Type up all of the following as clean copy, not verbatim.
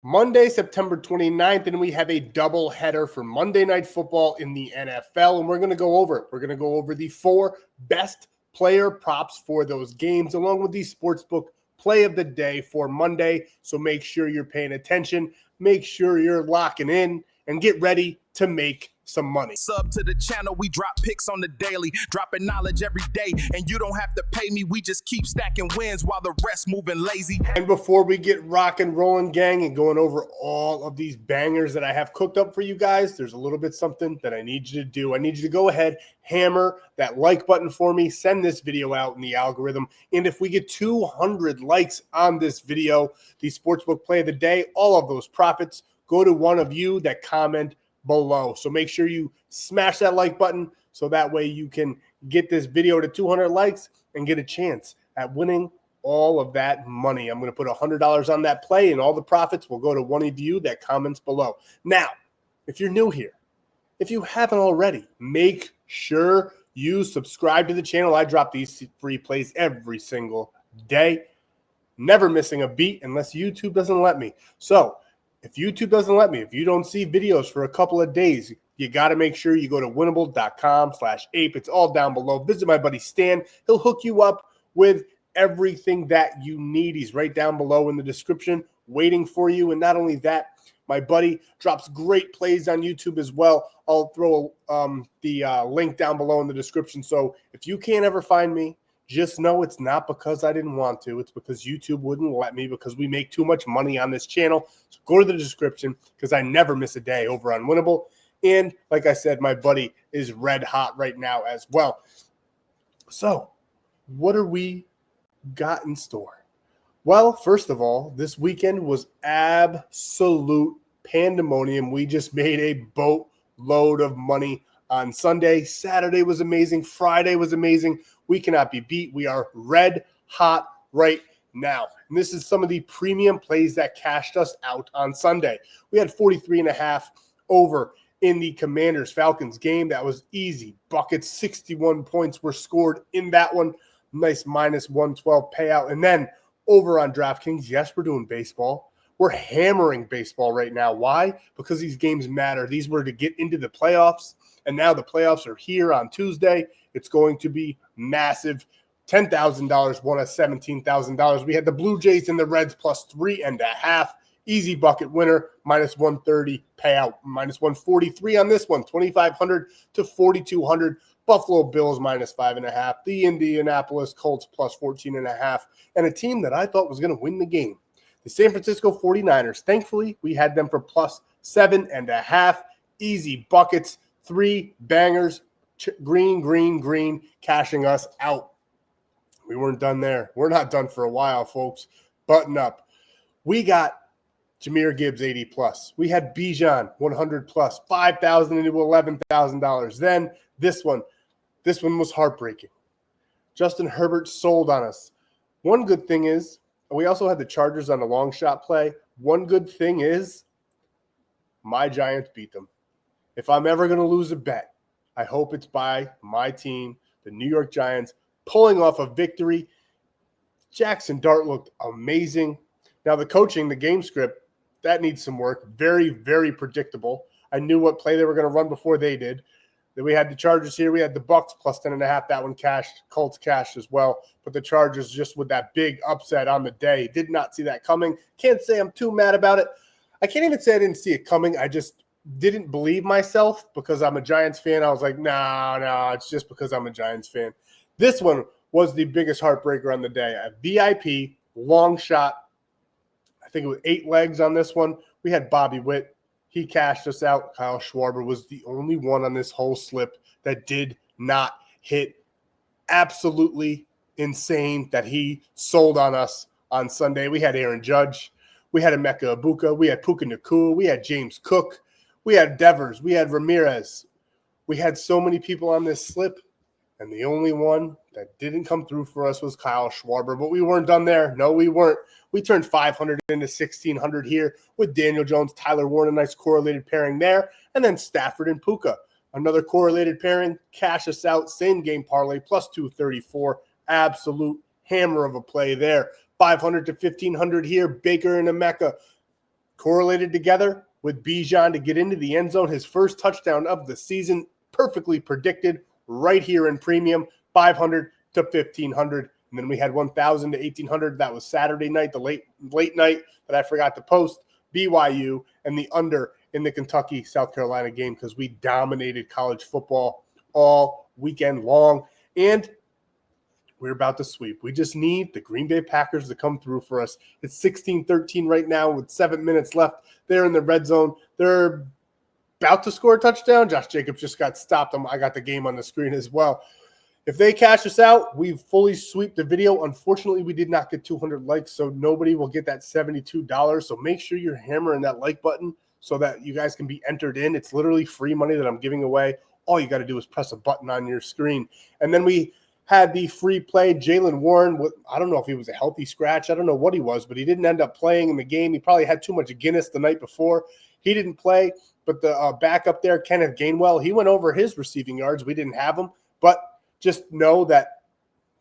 Monday, September 29th, and we have a double header for Monday Night Football in the NFL, and we're going to go over it. We're going to go over the 4 best player props for those games, along with the sportsbook play of the day for Monday. So make sure you're paying attention, make sure you're locking in, and get ready to make some money. Sub to the channel, we drop picks on the daily, dropping knowledge every day, and you don't have to pay me, we just keep stacking wins while the rest moving lazy. And before we get rock and rolling, gang, and going over all of these bangers that I have cooked up for you guys, there's a little bit something that I need you to do. I need you to go ahead, hammer that like button for me, send this video out in the algorithm, and if we get 200 likes on this video, the sportsbook play of the day, all of those profits go to one of you that comment below. So make sure you smash that like button so that way you can get this video to 200 likes and get a chance at winning all of that money. I'm going to put $100 on that play, and all the profits will go to one of you that comments below. Now, if you're new here, if you haven't already, make sure you subscribe to the channel. I drop these free plays every single day, never missing a beat unless YouTube doesn't let me. So if YouTube doesn't let me, if you don't see videos for a couple of days, you got to make sure you go to winible.com/ape. It's all down below. Visit my buddy Stan. He'll hook you up with everything that you need. He's right down below in the description waiting for you. And not only that, my buddy drops great plays on YouTube as well. I'll throw the link down below in the description. So if you can't ever find me, just know it's not because I didn't want to. It's because YouTube wouldn't let me, because we make too much money on this channel. So go to the description, because I never miss a day over on Winible. And like I said, my buddy is red hot right now as well. So what are we got in store? Well, first of all, this weekend was absolute pandemonium. We just made a boatload of money on Sunday. Saturday was amazing. Friday was amazing. We cannot be beat. We are red hot right now. And this is some of the premium plays that cashed us out on Sunday. We had 43.5 over in the Commanders-Falcons game. That was easy. Buckets, 61 points were scored in that one. Nice minus 112 payout. And then over on DraftKings, yes, we're doing baseball. We're hammering baseball right now. Why? Because these games matter. These were to get into the playoffs, and now the playoffs are here on Tuesday. It's going to be massive. $10,000 won us $17,000. We had the Blue Jays and the Reds plus 3.5. Easy bucket winner, minus 130 payout, minus 143 on this one, 2,500 to 4,200. Buffalo Bills minus 5.5. The Indianapolis Colts plus 14.5. And a team that I thought was going to win the game, the San Francisco 49ers. Thankfully, we had them for plus 7.5. Easy buckets, 3 bangers, green, cashing us out. We weren't done there. We're not done for a while, folks. Button up. We got Jahmyr Gibbs 80 plus. We had Bijan 100 plus, $5,000 into $11,000. Then this one was heartbreaking. Justin Herbert sold on us. One good thing is, we also had the Chargers on a long shot play. One good thing is, my Giants beat them. If I'm ever going to lose a bet, I hope it's by my team, the New York Giants, pulling off a victory. Jackson Dart looked amazing. Now the coaching, the game script, that needs some work. Very, very predictable. I knew what play they were going to run before they did. Then we had the Chargers here. We had the Bucks plus 10.5. That one cashed. Colts cashed as well. But the Chargers, just with that big upset on the day, did not see that coming. Can't say I'm too mad about it. I can't even say I didn't see it coming. I just didn't believe myself because I'm a Giants fan. I was like, no, it's just because I'm a Giants fan. This one was the biggest heartbreaker on the day. A VIP, long shot. I think it was 8 legs on this one. We had Bobby Witt. He cashed us out. Kyle Schwarber was the only one on this whole slip that did not hit. Absolutely insane that he sold on us on Sunday. We had Aaron Judge. We had Emeka Ibuka. We had Puka Nacua. We had James Cook. We had Devers. We had Ramirez. We had so many people on this slip, and the only one that didn't come through for us was Kyle Schwarber. But we weren't done there. No, we weren't. We turned 500 into 1,600 here with Daniel Jones, Tyler Warren, a nice correlated pairing there, and then Stafford and Puka. Another correlated pairing, cash us out, same game parlay, plus 234. Absolute hammer of a play there. 500 to 1,500 here, Baker and Emeka. correlated together with Bijan to get into the end zone. His first touchdown of the season, perfectly predicted right here in premium, 500 to 1,500. And then we had 1,000 to 1,800. That was Saturday night, the late night that I forgot to post, BYU, and the under in the Kentucky-South Carolina game because we dominated college football all weekend long. And we're about to sweep. We just need the Green Bay Packers to come through for us. It's 16-13 right now with 7 minutes left. They're in the red zone. They're about to score a touchdown. Josh Jacobs just got stopped. I got the game on the screen as well. If they cash us out, we fully sweep the video. Unfortunately, we did not get 200 likes, so nobody will get that $72. So make sure you're hammering that like button so that you guys can be entered in. It's literally free money that I'm giving away. All you got to do is press a button on your screen. And then we had the free play. Jaylen Warren, I don't know if he was a healthy scratch. I don't know what he was, but he didn't end up playing in the game. He probably had too much Guinness the night before. He didn't play, but the backup there, Kenneth Gainwell, he went over his receiving yards. We didn't have him, but just know that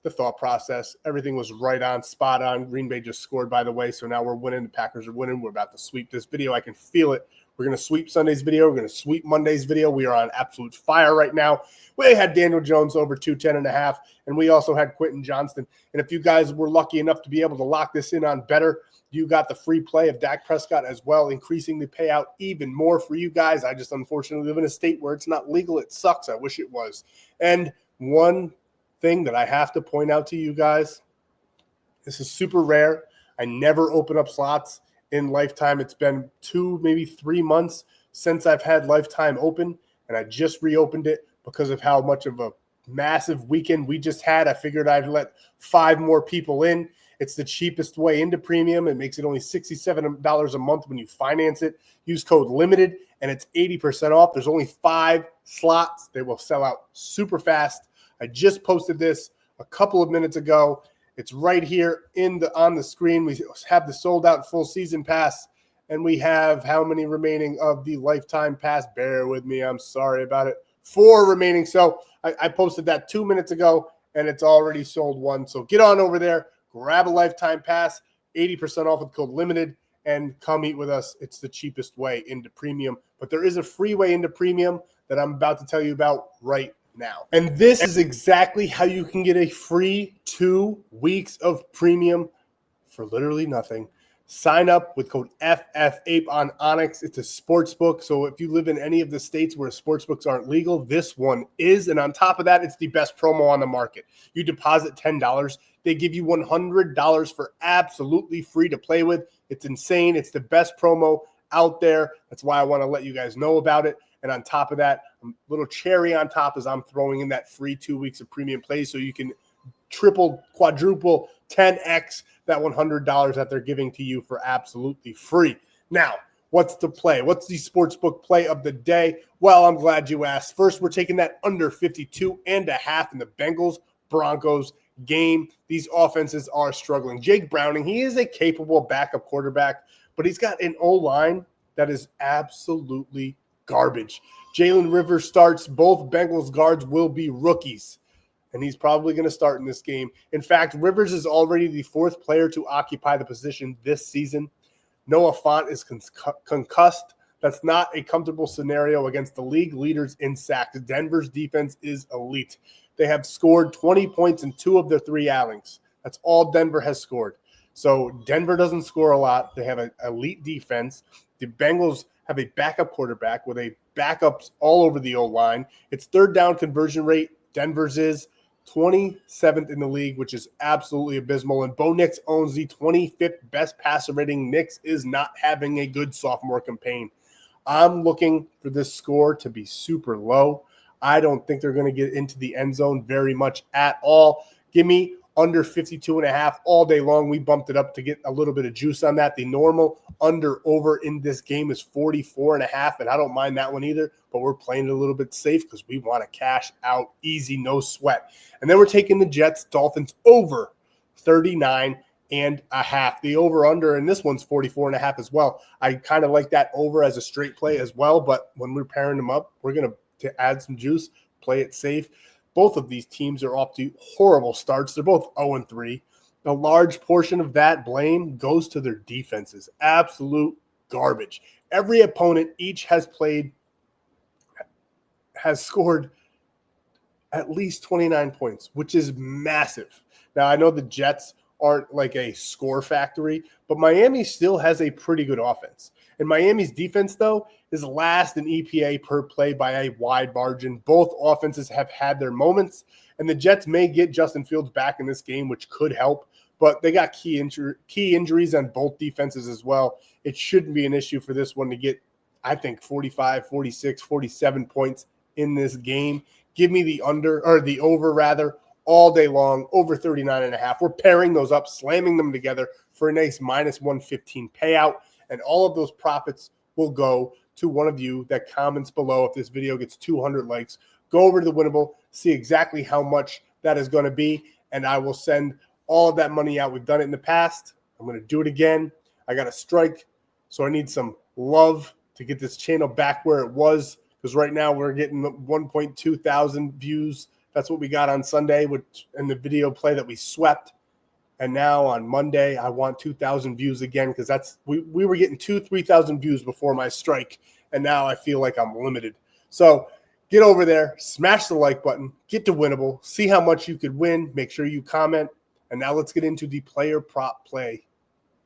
the thought process, everything was right on, spot on. Green Bay just scored, by the way, so now we're winning. The Packers are winning. We're about to sweep this video. I can feel it. We're going to sweep Sunday's video. We're going to sweep Monday's video. We are on absolute fire right now. We had Daniel Jones over 210.5, and we also had Quentin Johnston. And if you guys were lucky enough to be able to lock this in on Betr, you got the free play of Dak Prescott as well, increasing the payout even more for you guys. I just unfortunately live in a state where it's not legal. It sucks. I wish it was. And one thing that I have to point out to you guys, this is super rare. I never open up slots in Lifetime. It's been 2, maybe 3 months since I've had Lifetime open, and I just reopened it because of how much of a massive weekend we just had. I figured I'd let 5 more people in. It's the cheapest way into premium. It makes it only $67 a month when you finance it. Use code LIMITED, and it's 80% off. There's only 5 slots. They will sell out super fast. I just posted this a couple of minutes ago. It's right here on the screen. We have the sold out full season pass, and we have how many remaining of the lifetime pass? Bear with me. I'm sorry about it. 4 remaining. So I posted that 2 minutes ago, and it's already sold 1. So get on over there, grab a lifetime pass, 80% off with code LIMITED, and come eat with us. It's the cheapest way into premium. But there is a free way into premium that I'm about to tell you about right now. And this is exactly how you can get a free 2 weeks of premium for literally nothing. Sign up with code FFAPE on ONYX. It's a sports book. So if you live in any of the states where sports books aren't legal, this one is. And on top of that, it's the best promo on the market. You deposit $10. They give you $100 for absolutely free to play with. It's insane. It's the best promo out there. That's why I want to let you guys know about it. And on top of that, a little cherry on top is I'm throwing in that free 2 weeks of premium play so you can triple, quadruple, 10x that $100 that they're giving to you for absolutely free. Now, what's the play? What's the sportsbook play of the day? Well, I'm glad you asked. First, we're taking that under 52.5 in the Bengals-Broncos game. These offenses are struggling. Jake Browning, he is a capable backup quarterback, but he's got an O-line that is absolutely garbage. Jalen Rivers starts. Both Bengals guards will be rookies, and he's probably going to start in this game. In fact, Rivers is already the 4th player to occupy the position this season. Noah Fant is concussed. That's not a comfortable scenario against the league leaders in sacks. Denver's defense is elite. They have scored 20 points in 2 of their 3 outings. That's all Denver has scored. So Denver doesn't score a lot. They have an elite defense. The Bengals have a backup quarterback with a backups all over the O-line. Its 3rd down conversion rate, Denver's is 27th in the league, which is absolutely abysmal. And Bo Nix owns the 25th best passer rating. Nix is not having a good sophomore campaign. I'm looking for this score to be super low. I don't think they're going to get into the end zone very much at all. Give me under 52.5 all day long. We bumped it up to get a little bit of juice on that. The normal under-over in this game is 44.5, and I don't mind that one either, but we're playing it a little bit safe because we want to cash out easy, no sweat. And then we're taking the Jets-Dolphins over 39.5. The over-under, and this one's 44.5 as well. I kind of like that over as a straight play as well, but when we're pairing them up, we're going to add some juice, play it safe. Both of these teams are off to horrible starts. They're both 0-3. A large portion of that blame goes to their defenses. Absolute garbage. Every opponent has scored at least 29 points, which is massive. Now, I know the Jets aren't like a score factory, but Miami still has a pretty good offense. And Miami's defense, though, is last in EPA per play by a wide margin. Both offenses have had their moments, and the Jets may get Justin Fields back in this game, which could help, but they got key injuries on both defenses as well. It shouldn't be an issue for this one to get, I think, 45, 46, 47 points in this game. Give me the over all day long, over 39.5. We're pairing those up, slamming them together for a nice minus 115 payout. And all of those profits will go to one of you that comments below. If this video gets 200 likes, go over to the Winible, see exactly how much that is going to be, and I will send all of that money out. We've done it in the past. I'm going to do it again. I got a strike, so I need some love to get this channel back where it was, because right now we're getting 1.2 thousand views. That's what we got on Sunday in the video play that we swept. And now on Monday, I want 2,000 views again, because we were getting 3,000 views before my strike, and now I feel like I'm limited. So get over there, smash the like button, get to Winible, see how much you could win. Make sure you comment. And now let's get into the player prop play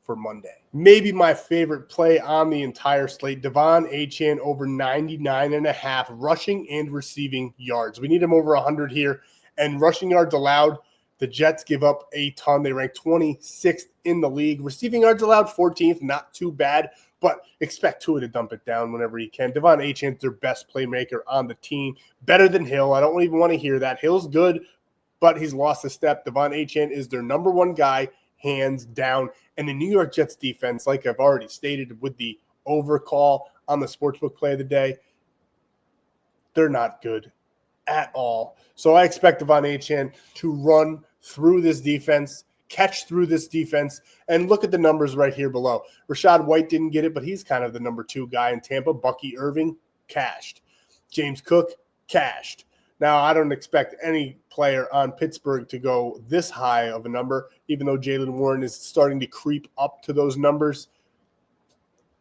for Monday. Maybe my favorite play on the entire slate, Devon Achane over 99.5 rushing and receiving yards. We need him over 100 here. And rushing yards allowed, the Jets give up a ton. They rank 26th in the league. Receiving yards allowed 14th, not too bad, but expect Tua to dump it down whenever he can. Devon Achane's their best playmaker on the team. Better than Hill. I don't even want to hear that. Hill's good, but he's lost a step. Devon Achane is their number one guy, hands down. And the New York Jets defense, like I've already stated with the overcall on the sportsbook play of the day, they're not good at all. So I expect Devon Achane to run through this defense, catch through this defense, and look at the numbers right here below. Rachaad White didn't get it, but he's kind of the number 2 guy in Tampa. Bucky Irving, cashed. James Cook, cashed. Now, I don't expect any player on Pittsburgh to go this high of a number, even though Jaylen Warren is starting to creep up to those numbers.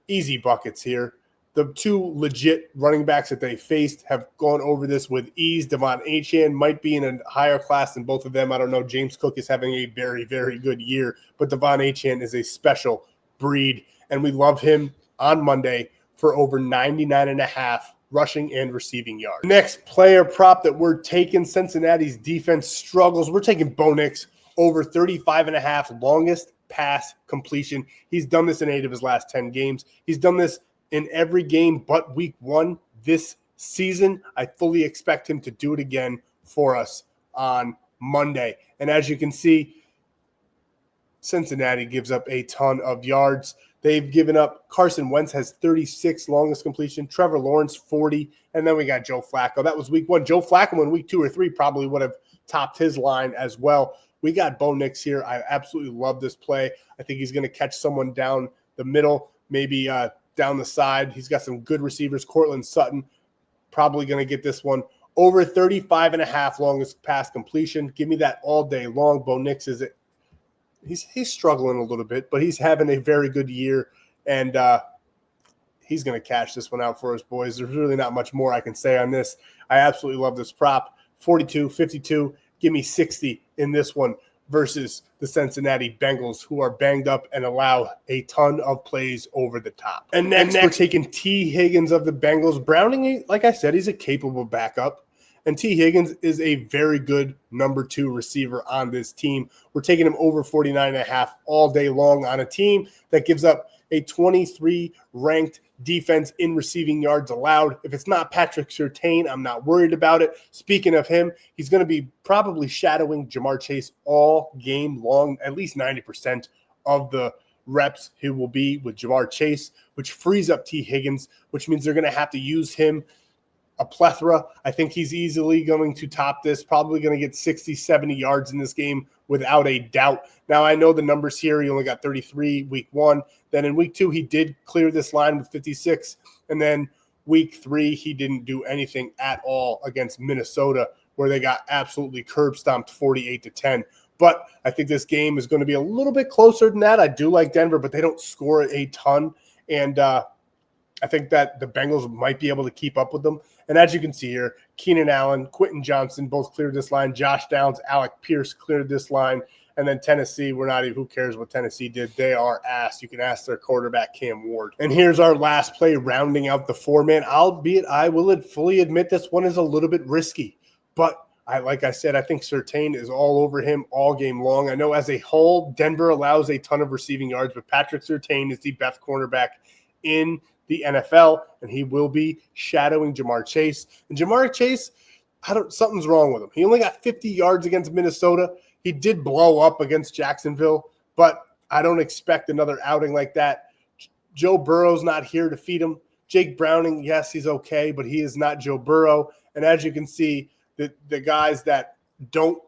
Easy buckets here. The 2 legit running backs that they faced have gone over this with ease. Devon Achane might be in a higher class than both of them. I don't know. James Cook is having a very, very good year, but Devon Achane is a special breed, and we love him on Monday for over 99.5 rushing and receiving yards. Next player prop that we're taking, Cincinnati's defense struggles. We're taking ONYX over 35.5 longest pass completion. He's done this in 8 of his last 10 games. He's done this in every game but week 1 this season. I fully expect him to do it again for us on Monday. And as you can see, Cincinnati gives up a ton of yards. They've given up. Carson Wentz has 36 longest completion. Trevor Lawrence 40. And then we got Joe Flacco. That was week 1. Joe Flacco in week 2 or 3 probably would have topped his line as well. We got ONYX here. I absolutely love this play. I think he's going to catch someone down the middle, maybe down the side. He's got some good receivers. Cortland Sutton probably going to get this one. Over 35.5 longest pass completion. Give me that all day long. ONYX is it. He's struggling a little bit, but he's having a very good year, and he's going to cash this one out for us, boys. There's really not much more I can say on this. I absolutely love this prop. 42, 52. Give me 60 in this one versus the Cincinnati Bengals, who are banged up and allow a ton of plays over the top. And next we're taking T. Higgins of the Bengals. Browning, like I said, he's a capable backup. And T. Higgins is a very good number 2 receiver on this team. We're taking him over 49.5 all day long on a team that gives up a 23 ranked defense in receiving yards allowed. If it's not Patrick Surtain, I'm not worried about it. Speaking of him, he's going to be probably shadowing Jamar Chase all game long, at least 90% of the reps he will be with Jamar Chase, which frees up T. Higgins, which means they're going to have to use him a plethora. I think he's easily going to top this, probably going to get 60, 70 yards in this game without a doubt. Now, I know the numbers here. He only got 33 week 1. Then in week 2, he did clear this line with 56. And then week 3, he didn't do anything at all against Minnesota, where they got absolutely curb stomped 48-10. But I think this game is going to be a little bit closer than that. I do like Denver, but they don't score a ton. And I think that the Bengals might be able to keep up with them. And as you can see here, Keenan Allen, Quentin Johnson both cleared this line. Josh Downs, Alec Pierce cleared this line. And then Tennessee, we're not even – who cares what Tennessee did? They are ass. You can ask their quarterback, Cam Ward. And here's our last play rounding out the four-man. Albeit I will fully admit this one is a little bit risky. But like I said, I think Surtain is all over him all game long. I know as a whole, Denver allows a ton of receiving yards, but Patrick Surtain is the best cornerback in the NFL, and he will be shadowing Jamar Chase. And Jamar Chase, something's wrong with him. He only got 50 yards against Minnesota. He did blow up against Jacksonville, but I don't expect another outing like that. Joe Burrow's not here to feed him. Jake Browning, yes, he's okay, but he is not Joe Burrow. And as you can see, the guys that don't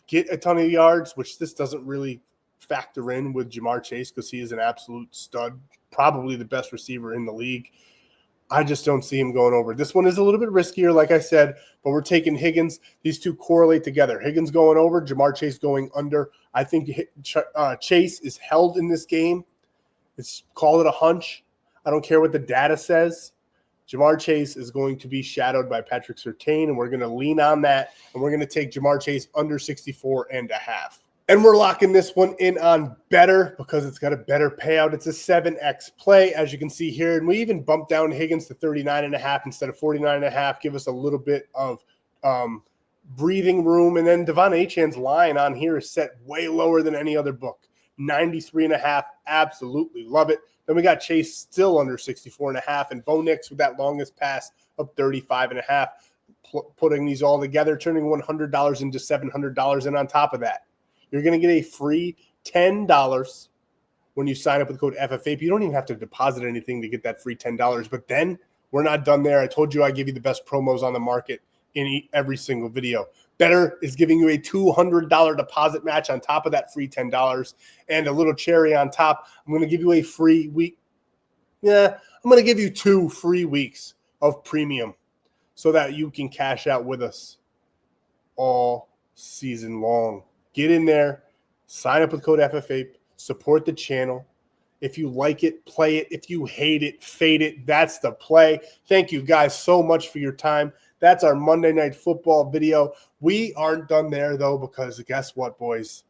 get a ton of yards, which this doesn't really factor in with Jamar Chase because he is an absolute stud, probably the best receiver in the league. I just don't see him going over. This one is a little bit riskier, like I said, but we're taking Higgins. These two correlate together. Higgins going over, Jamar Chase going under. I think Chase is held in this game. Call it a hunch. I don't care what the data says. Jamar Chase is going to be shadowed by Patrick Surtain, and we're going to lean on that, and we're going to take Jamar Chase under 64.5. And we're locking this one in on Betr because it's got a better payout. It's a 7x play, as you can see here. And we even bumped down Higgins to 39.5 instead of 49.5. Give us a little bit of breathing room. And then Devon Achan's line on here is set way lower than any other book. 93.5. Absolutely love it. Then we got Chase still under 64.5. And ONYX with that longest pass of 35.5. Putting these all together, turning $100 into $700. And on top of that, you're going to get a free $10 when you sign up with the code FFAPE. You don't even have to deposit anything to get that free $10. But then we're not done there. I told you I give you the best promos on the market in every single video. Betr is giving you a $200 deposit match on top of that free $10 and a little cherry on top. I'm going to give you a free week. Yeah, I'm going to give you 2 free weeks of premium so that you can cash out with us all season long. Get in there, sign up with code FFAPE, support the channel. If you like it, play it. If you hate it, fade it. That's the play. Thank you guys so much for your time. That's our Monday Night Football video. We aren't done there, though, because guess what, boys?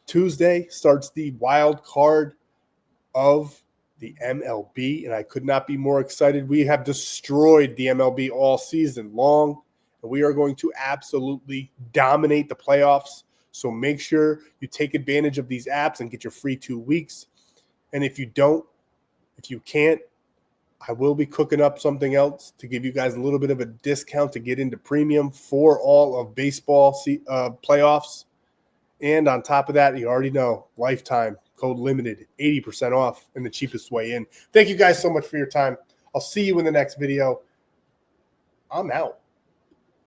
Tuesday starts the wild card of the MLB, and I could not be more excited. We have destroyed the MLB all season long, and we are going to absolutely dominate the playoffs. So make sure you take advantage of these apps and get your free 2 weeks. And if you can't, I will be cooking up something else to give you guys a little bit of a discount to get into premium for all of baseball playoffs. And on top of that, you already know, lifetime, code limited, 80% off and the cheapest way in. Thank you guys so much for your time. I'll see you in the next video. I'm out.